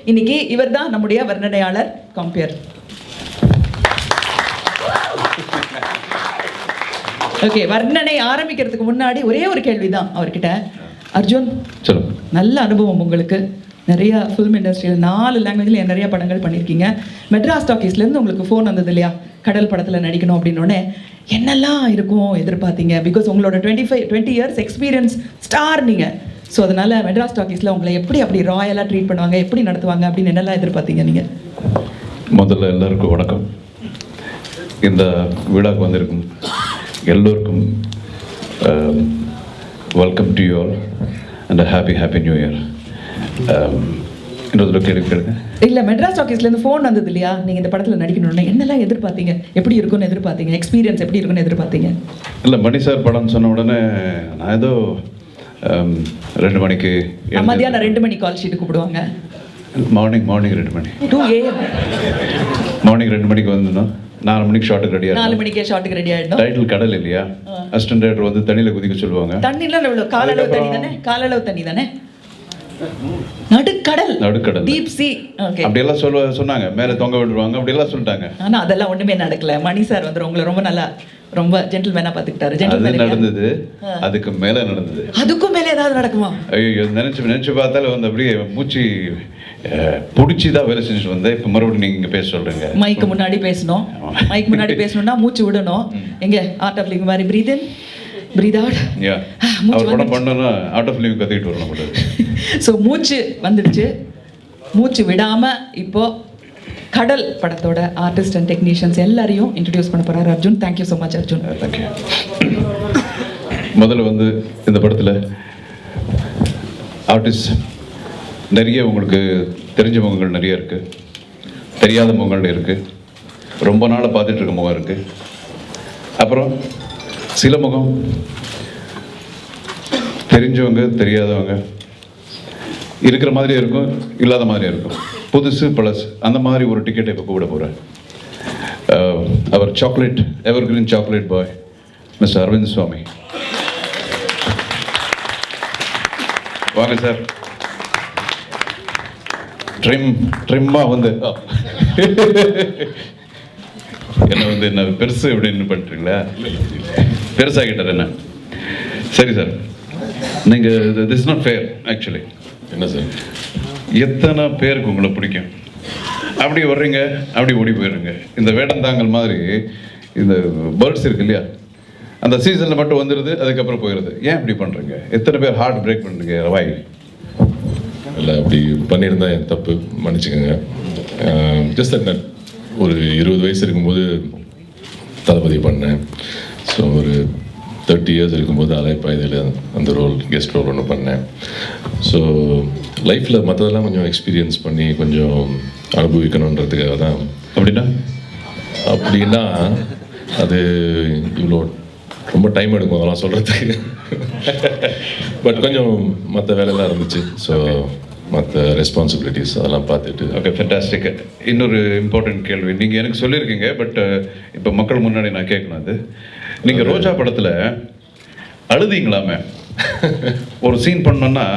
இன்னைக்கு இவர் தான் நம்முடைய வர்ணனையாளர் கம்பேர். ஓகே, வர்ணனை ஆரம்பிக்கிறதுக்கு முன்னாடி ஒரே ஒரு கேள்விதான் அவர்கிட்ட. அர்ஜுன், சொல்லுங்க. நல்ல அனுபவம் உங்களுக்கு, நிறைய ஃபிலிம் இண்டஸ்ட்ரியில் 4 லாங்குவேஜில் நிறைய படங்கள் பண்ணியிருக்கீங்க. மெட்ராஸ் டாக்கீஸ்லேருந்து உங்களுக்கு ஃபோன் வந்தது இல்லையா, கடல் படத்தில் நடிக்கணும் அப்படின்னோடனே என்னெல்லாம் இருக்கும் எதிர்பார்த்தீங்க? பிகாஸ் உங்களோட 20 இயர்ஸ் எக்ஸ்பீரியன்ஸ் ஸ்டார் நீங்கள். ஸோ அதனால் மெட்ராஸ் டாக்கீஸில் உங்களை எப்படி அப்படி ராயலாக ட்ரீட் பண்ணுவாங்க, எப்படி நடத்துவாங்க அப்படின்னு என்னெல்லாம் எதிர்பார்த்தீங்க நீங்கள்? முதல்ல எல்லாருக்கும் வணக்கம். இந்த விழாக்கு வந்திருக்கும் எல்லோருக்கும் welcome to you all and happy new year. இன்னொரு கேள்வி கேளுங்க. இல்லை, மெட்ராஸ் டாக்கீஸ்லேருந்து ஃபோன் வந்தது இல்லையா, நீங்கள் இந்த படத்தில் நடிக்கணும்னு என்னெல்லாம் எதிர்பார்த்தீங்க, எப்படி இருக்குன்னு எதிர்பார்த்தீங்க, எக்ஸ்பீரியன்ஸ் எப்படி இருக்குன்னு எதிர்பார்த்தீங்க? இல்லை, மணி சார் படம்னு சொன்ன உடனே நான் ஏதோ 2 மணிக்கு மதியானம் 2 மணி கால் ஷீட்டு கூப்பிடுவாங்க. மார்னிங் 2 மணி 2 AM மார்னிங் 2 மணிக்கு வந்துடணும். 4 மணிக்கு ஷாட்டுக்கு ரெடியாக 4 மணிக்கே ஷாட்டுக்கு ரெடி ஆகிடும். டைட்டில் கடல் இல்லையா, அசிஸ்டன்ட் டைரக்டர் வந்து தண்ணியில் குதிக்க சொல்லுவாங்க. தண்ணியில் எவ்வளோ, காலளவு தண்ணி தானே, காலளவு தண்ணி தானே, நடுக்கடல், டீப் சி. ஓகே, அப்படியெல்லாம் சொன்னாங்க. மேலே தொங்க விட்டுருவாங்க, அப்படியெல்லாம் சொல்லிட்டாங்க. ஆனால் அதெல்லாம் ஒன்றுமே நடக்கல. மணி சார் வந்து உங்களை ரொம்ப நல்லா, ரொம்ப ஜென்டில்மேனாக பார்த்துக்கிட்டாரு. அது நடந்தது, அதுக்கு மேலே நடந்தது. அதுக்கும் மேலே ஏதாவது நடக்குமா? ஐயோ, நினச்சி பார்த்தாலும் வந்து அப்படியே மூச்சு பிடிச்சி தான் வேலை செஞ்சுட்டு வந்தேன். இப்போ மறுபடியும் நீங்கள் இங்கே பேச சொல்கிறீங்க. மைக்கு முன்னாடி பேசணும். மைக் முன்னாடி பேசணும்னா மூச்சு விடணும். எங்கே ஆர்ட் ஆஃப் லிவிங் மாதிரி பிரீத் இன் பிரீத் அவுட். அவர் படம் பண்ணோன்னா ஆர்ட் ஆஃப் லிவிங் கற்றுக்கிட்டு வரணும் கூட. ஸோ மூச்சு வந்துடுச்சு, மூச்சு விடாமல் இப்போது கடல் படத்தோட ஆர்டிஸ்ட் அண்ட் டெக்னீஷியன்ஸ் எல்லாரையும் இன்ட்ரடியூஸ் பண்ண போகிறார் Arjun. Thank you so much Arjun. Thank you. முதல்ல வந்து இந்த படத்தில் ஆர்டிஸ்ட் நிறைய உங்களுக்கு தெரிஞ்ச முகங்கள் நிறைய இருக்குது, தெரியாத முகங்கள் இருக்குது, ரொம்ப நாளாக பார்த்துட்டு இருக்க முகம் இருக்குது, அப்புறம் சில முகம் தெரிஞ்சவங்க தெரியாதவங்க இருக்கிற மாதிரியே இருக்கும், இல்லாத மாதிரியே இருக்கும், புதுசு பழசு அந்த மாதிரி ஒரு டிக்கெட்டை இப்போ கூப்பிட போகிறேன். அவர் chocolate evergreen chocolate boy mister Arvind Swamy. வாங்க சார். ட்ரிம்மாக வந்து என்ன பெருசு அப்படின்னு பண்ணுறீங்களா? பெருசாகிட்டார் என்ன? சரி சார், நீங்கள் this is not fair actually. என்ன சார், எத்தனை பேருக்கு உங்களை பிடிக்கும்? அப்படி வர்றீங்க, அப்படி ஓடி போயிடுங்க. இந்த வேடந்தாங்கல் மாதிரி இந்த பேர்ட்ஸ் இருக்கு இல்லையா, அந்த சீசனில் மட்டும் வந்துடுது, அதுக்கப்புறம் போயிடுது. ஏன் இப்படி பண்ணுறீங்க? எத்தனை பேர் ஹார்ட் பிரேக் பண்ணுறீங்க? வாய் இல்லை, அப்படி பண்ணியிருந்தா என் தப்பு, மன்னிச்சுக்கோங்க. ஜஸ்ட் தட் ஒரு 20 வயசு இருக்கும்போது தளபதி பண்ணேன். ஸோ ஒரு 30 இயர்ஸ் இருக்கும்போது அலைப்பாய்தில் அந்த ரோல், கெஸ்ட் ரோல் ஒன்று பண்ணேன். ஸோ லைஃப்பில் மற்றதெல்லாம் கொஞ்சம் எக்ஸ்பீரியன்ஸ் பண்ணி கொஞ்சம் அனுபவிக்கணுன்றதுக்காக தான். அப்படின்னா அது இவ்வளோ ரொம்ப டைம் எடுக்கும் அதெல்லாம் சொல்கிறதுக்கு. பட் கொஞ்சம் மற்ற வேலையெல்லாம் இருந்துச்சு. ஸோ மற்ற ரெஸ்பான்சிபிலிட்டிஸ் அதெல்லாம் பார்த்துட்டு. Okay, fantastic. இன்னொரு இம்பார்ட்டன்ட் கேள்வி நீங்கள் எனக்கு சொல்லியிருக்கீங்க, பட் இப்போ மக்கள் முன்னாடி நான் கேட்கணும். அது நீங்கள் ரோஜா படத்தில் அழுதிங்களாமே, ஒரு சீன் பண்ணோன்னா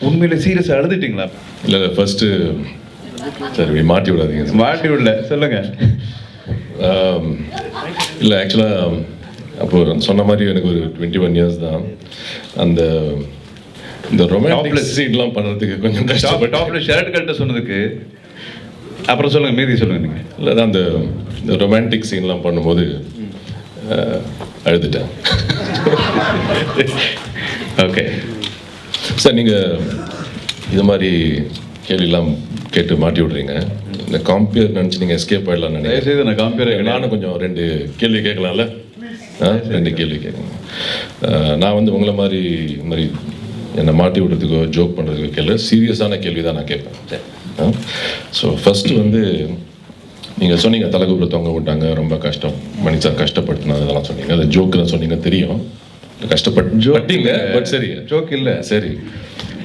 உண்மையிலே சீரியஸாக அழுதுட்டீங்களா? இல்லை, ஃபர்ஸ்ட்டு சரி இப்படி மாட்டி விடாதீங்க. மாட்டி விடல, சொல்லுங்கள். இல்லை, ஆக்சுவலாக அப்போது சொன்ன மாதிரி எனக்கு ஒரு 21 இயர்ஸ் தான். இந்த ரொமான்டிக் சீன்லாம் பண்ணுறதுக்கு கொஞ்சம் டாப்ல ஷர்ட் கட்ட சொன்னதுக்கு அப்புறம் சொல்லுங்கள், மீதி சொல்லுங்கள் நீங்கள். இல்லை, தான் இந்த ரொமான்டிக் சீன்லாம் பண்ணும்போது அழுதுட்டேன். ஓகே சார், நீங்கள் இது மாதிரி கேள்வியெல்லாம் கேட்டு மாட்டி விட்றீங்க. இந்த காம்பியர் நினச்சி நீங்கள் எஸ்கேப் ஆகிடலாம் நினைக்கிறேன். நான் காம்பியர் நானும் கொஞ்சம் 2 கேள்வி கேட்கலாம்ல? 2 கேள்வி கேட்கணும். நான் வந்து உங்களை மாதிரி என்னை மாட்டி விடுறதுக்கோ ஜோக் பண்ணுறதுக்கோ கேள்வி, சீரியஸான கேள்வி தான் நான் கேட்பேன். ஸோ ஃபஸ்ட்டு வந்து நீங்கள் சொன்னீங்க தலைகுப்புற தொங்க விட்டாங்க, ரொம்ப கஷ்டம், மனுஷா கஷ்டப்படுத்தினா அதெல்லாம் சொன்னீங்க. அது ஜோக்கு தான் சொன்னீங்க, தெரியும் கஷ்டப்பட்டீங்க. பட் சரி, ஜோக் இல்லை. சரி,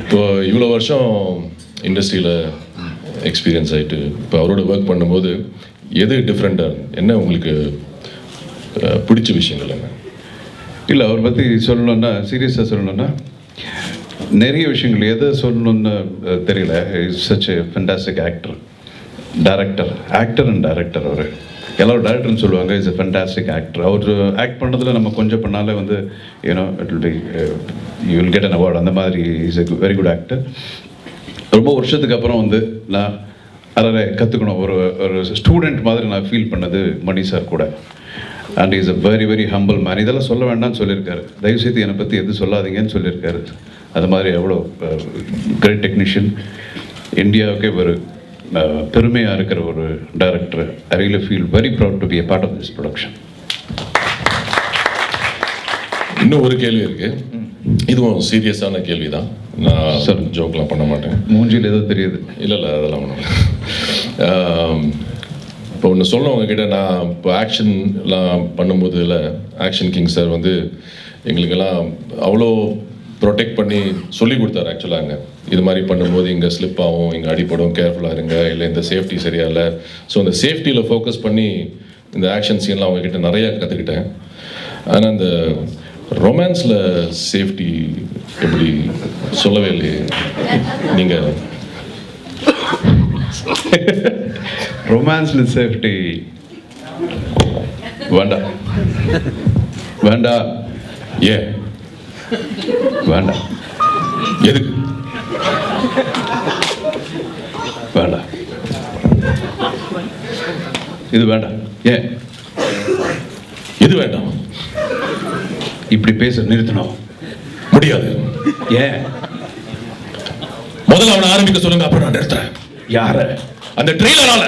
இப்போது இவ்வளோ வருஷம் இண்டஸ்ட்ரியில் எக்ஸ்பீரியன்ஸ் ஆகிட்டு இப்போ அவரோட ஒர்க் பண்ணும்போது எது டிஃப்ரெண்ட்டாக, என்ன உங்களுக்கு பிடிச்ச விஷயங்கள் என்ன? இல்லை, அவரை பற்றி சொல்லணுன்னா, சீரியஸாக சொல்லணுன்னா, நிறைய விஷயங்கள் எதை சொல்லணும்னு தெரியல. Is such a fantastic actor, actor and director. அவர் எல்லாரும் டைரக்டர்னு சொல்லுவாங்க. Is a fantastic actor. அவர் ஆக்ட் பண்ணுறதுல நம்ம கொஞ்சம் பண்ணாலே வந்து you know it will be you will get an award. அந்த மாதிரி is a very good actor. ரொம்ப வருஷத்துக்கு அப்புறம் வந்து நான் அதை கற்றுக்கணும். ஒரு ஸ்டூடெண்ட் மாதிரி நான் ஃபீல் பண்ணது மணி சார் கூட. And is a very very humble man. இதெல்லாம் சொல்ல வேண்டாம்னு சொல்லியிருக்காரு. தயவுசெய்து என்னை பற்றி எது சொல்லாதீங்கன்னு சொல்லியிருக்காரு. அது மாதிரி எவ்வளோ கிரேட் டெக்னீஷியன், இந்தியாவுக்கே ஒரு பெருமையாக இருக்கிற ஒரு director. I really feel very proud to be a part of this production. இன்னும் ஒரு கேள்வி இருக்கு. இதுவும் சீரியஸான கேள்வி தான். நான் சார் ஜோக்லாம் பண்ண மாட்டேன். மூஞ்சியில் ஏதோ தெரியுது. இல்லை அதெல்லாம் ஒன்றும் இல்லை. இப்போ ஒன்று சொல்லணும் உங்ககிட்ட. நான் இப்போ ஆக்ஷன்லாம் பண்ணும்போது இல்லை, ஆக்ஷன் கிங் சார் வந்து எங்களுக்கெல்லாம் அவ்வளோ ப்ரொடெக்ட் பண்ணி சொல்லி கொடுத்தாரு. ஆக்சுவலாக இது மாதிரி பண்ணும்போது இங்கே ஸ்லிப் ஆகும், இங்கே அடிப்படும், கேர்ஃபுல்லாக இருங்க, இல்லை இந்த சேஃப்டி சரியா இல்லை. ஸோ அந்த சேஃப்டியில் ஃபோக்கஸ் பண்ணி இந்த ஆக்ஷன் சீன்லாம் அவங்கக்கிட்ட நிறைய கற்றுக்கிட்டேன். ஆனால் அந்த ரொமான்ஸில் சேஃப்டி எப்படி சொல்லவே இல்லையே நீங்கள்? ரொமான்ஸில் சேஃப்டி வேண்டாம். ஏன் வேண்டாம்? எதுக்கு வேண்டாம்? இது வேண்டாம். ஏன்? எது வேண்டாம்? இப்படி பேச நிறுத்தணும். முடியாது. ஏன்? முதல்ல அவனை ஆரம்பிக்க சொல்லுங்க, அப்புறம் நான் நிறுத்துறேன். யார? அந்த ட்ரெய்லர்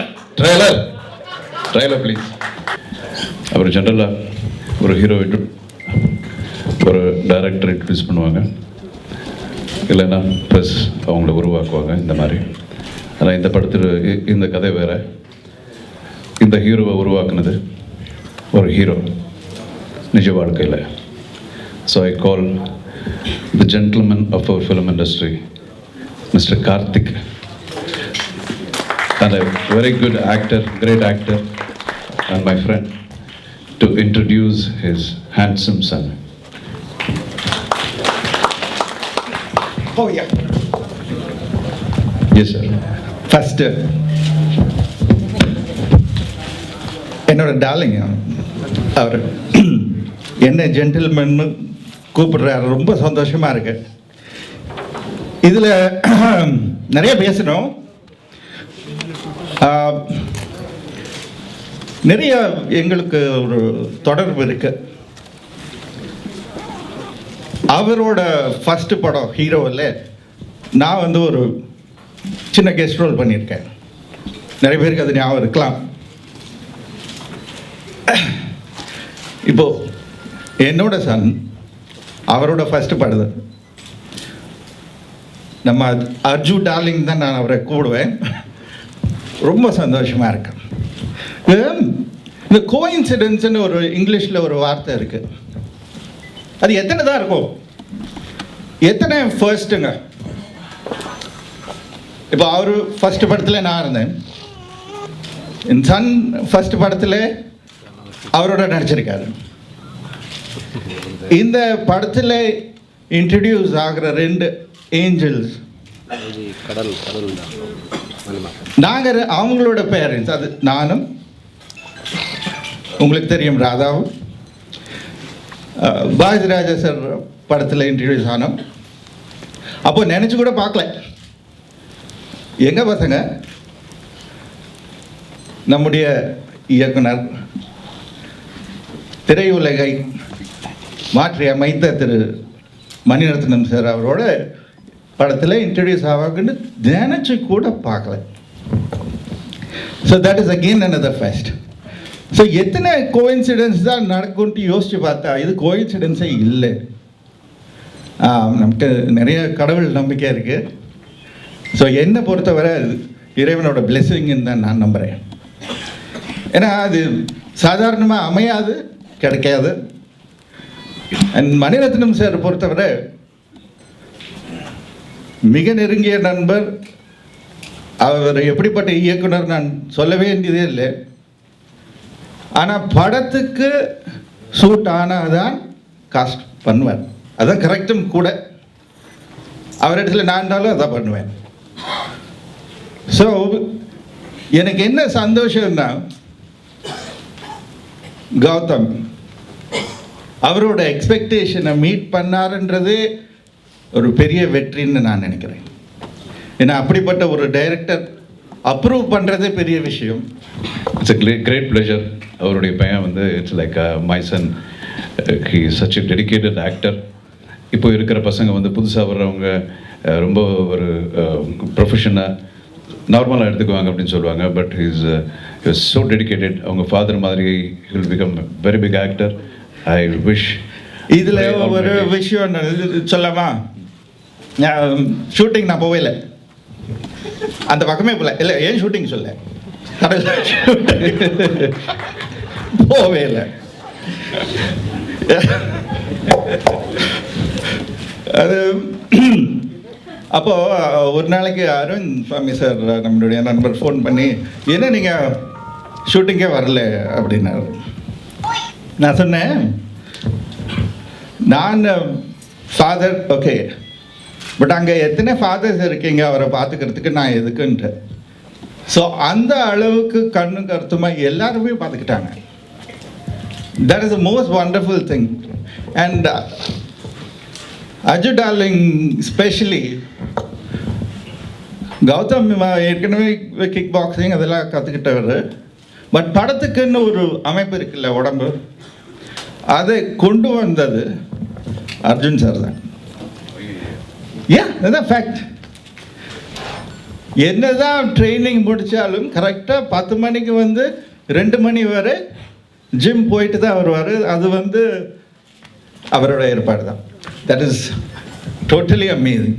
ப்ளீஸ். அப்புறம் ஜென்ரலாக ஒரு ஹீரோ ஒரு டைரக்டர் இன்ட்ரடியூஸ் பண்ணுவாங்க, இல்லைன்னா ப்ளஸ் அவங்கள உருவாக்குவாங்க இந்த மாதிரி. ஆனால் இந்த படத்தில் இந்த கதை வேறு. இந்த ஹீரோவை உருவாக்குனது ஒரு ஹீரோ நிஜ வாழ்க்கையில். So I call the gentleman of our film industry, Mr. Karthik, and a very good actor, great actor, and my friend, to introduce his handsome son. Oh yeah. Yes, sir. First, என்னோட darling அவர் என்ன ஜென்டில்மேன்னு கூப்பிடுறாரு. ரொம்ப சந்தோஷமா இருக்கு. இதில் நிறைய பேசணும். நிறைய எங்களுக்கு ஒரு தொடர்பு இருக்கு. அவரோட ஃபர்ஸ்ட் படம் ஹீரோவில் நான் வந்து ஒரு சின்ன கெஸ்ட் ரோல் பண்ணியிருக்கேன். நிறைய பேருக்கு அது ஞாபகம் இருக்கலாம். இப்போ என்னோட சன் அவரோட ஃபர்ஸ்ட் படம். நம்ம அர்ஜு டார்லிங் தான் நான் அவரை கூடுவேன். ரொம்ப சந்தோஷமாக இருக்கேன். இந்த கோஇன்சிடென்ஸ்னு ஒரு இங்கிலீஷில் ஒரு வார்த்தை இருக்குது. அது எத்தனை தான் இருக்கும்? எத்தனை ஃபர்ஸ்ட்டுங்க? இப்போ அவர் ஃபர்ஸ்ட் படத்தில் நான் இருந்தேன். என் சன் ஃபர்ஸ்ட் படத்தில் அவரோட நடிச்சிருக்காரு. இந்த படத்தில் இன்ட்ரடியூஸ் ஆகிற 2 ஏஞ்சல்ஸ் நாங்கள் அவங்களோட பேரண்ட்ஸ். அது நானும், உங்களுக்கு தெரியும் ராதாவும், பாஜராஜா சார் படத்தில் இன்ட்ரடியூஸ் ஆனோம். அப்போ நினச்சி கூட பார்க்கல. எங்கள் பசங்க நம்முடைய இயக்குனர், திரையுலகை மாற்றி அமைத்த திரு மணிரத்னம் சார் அவரோட படத்தில் இன்ட்ரடியூஸ் ஆவாங்கன்னு நினச்சி கூட பார்க்கல. So that is again another first. So எத்தனை கோஇன்சிடென்ஸ் தான் நடக்கும்ட்டு யோசித்து பார்த்தா இது கோஇன்சிடென்ஸே இல்லை. நமக்கு நிறைய கடவுள் நம்பிக்கை இருக்குது. ஸோ என்னை பொறுத்தவரை இறைவனோட பிளெஸ்ஸிங்னு தான் நான் நம்புகிறேன். ஏன்னா அது சாதாரணமாக அமையாது, கிடைக்காது. அண்ட் மணிரத்னம் சார் பொறுத்தவரை மிக நெருங்கிய நண்பர். அவர் எப்படிப்பட்ட இயக்குனர் நான் சொல்ல வேண்டியதே இல்லை. ஆனால் படத்துக்கு சூட் ஆனால் தான் காஸ்ட் பண்ணுவார். அதான் கரெக்டும் கூட. அவரிடத்துல நான் இருந்தாலும் அதான் பண்ணுவேன். ஸோ எனக்கு என்ன சந்தோஷம்னா, கௌதம் அவரோட எக்ஸ்பெக்டேஷனை மீட் பண்ணாருன்றது ஒரு பெரிய வெற்றின்னு நான் நினைக்கிறேன். ஏன்னா அப்படிப்பட்ட ஒரு டைரக்டர் அப்ரூவ் பண்ணுறதே பெரிய விஷயம். It's a great pleasure. அவருடைய பையன் வந்து it's like my son. He is such a dedicated actor. இப்போ இருக்கிற பசங்க வந்து புதுசாக வர்றவங்க ரொம்ப ஒரு ப்ரொஃபஷனாக நார்மலாக எடுத்துக்குவாங்க அப்படின்னு சொல்லுவாங்க. But is so dedicated. அவங்க ஃபாதர் மாதிரி will become very big actor. I wish. இதில் ஒரு விஷயம் சொல்லமா, ஷூட்டிங் நான் போவே இல்லை, அந்த பக்கமே போகல. இல்லை, ஏன் ஷூட்டிங் சொல்ல, போவே இல்லை. அது அப்போது ஒரு நாளைக்கு அரவிந்த் சுவாமி சார் நம்மளுடைய நண்பர் ஃபோன் பண்ணி, என்ன நீங்கள் ஷூட்டிங்கே வரல அப்படின்னாரு. நான் சொன்னேன், நான் ஃபாதர் ஓகே, பட் அங்கே எத்தனை ஃபாதர்ஸ் இருக்கீங்க அவரை பார்த்துக்கிறதுக்கு, நான் எதுக்குன்ட்டு. ஸோ அந்த அளவுக்கு கண்ணு கருத்துமாக எல்லாருமே பார்த்துக்கிட்டாங்க. That is the most wonderful thing. And Aju darling specially, Gautham ஏற்கனவே கிக் பாக்ஸிங் அதெல்லாம் கற்றுக்கிட்டவர். பட் படத்துக்குன்னு ஒரு அமைப்பு இருக்குல்ல, உடம்பு, அதை கொண்டு வந்தது அர்ஜுன் சார் தான். ஏன் அதுதான் ஃபேக்ட். என்னதான் ட்ரைனிங் முடித்தாலும் கரெக்டாக 10 மணிக்கு வந்து 2 மணி வரை ஜிம் போயிட்டு தான் வருவார். அது வந்து அவரோட ஏற்பாடு தான். That is totally amazing.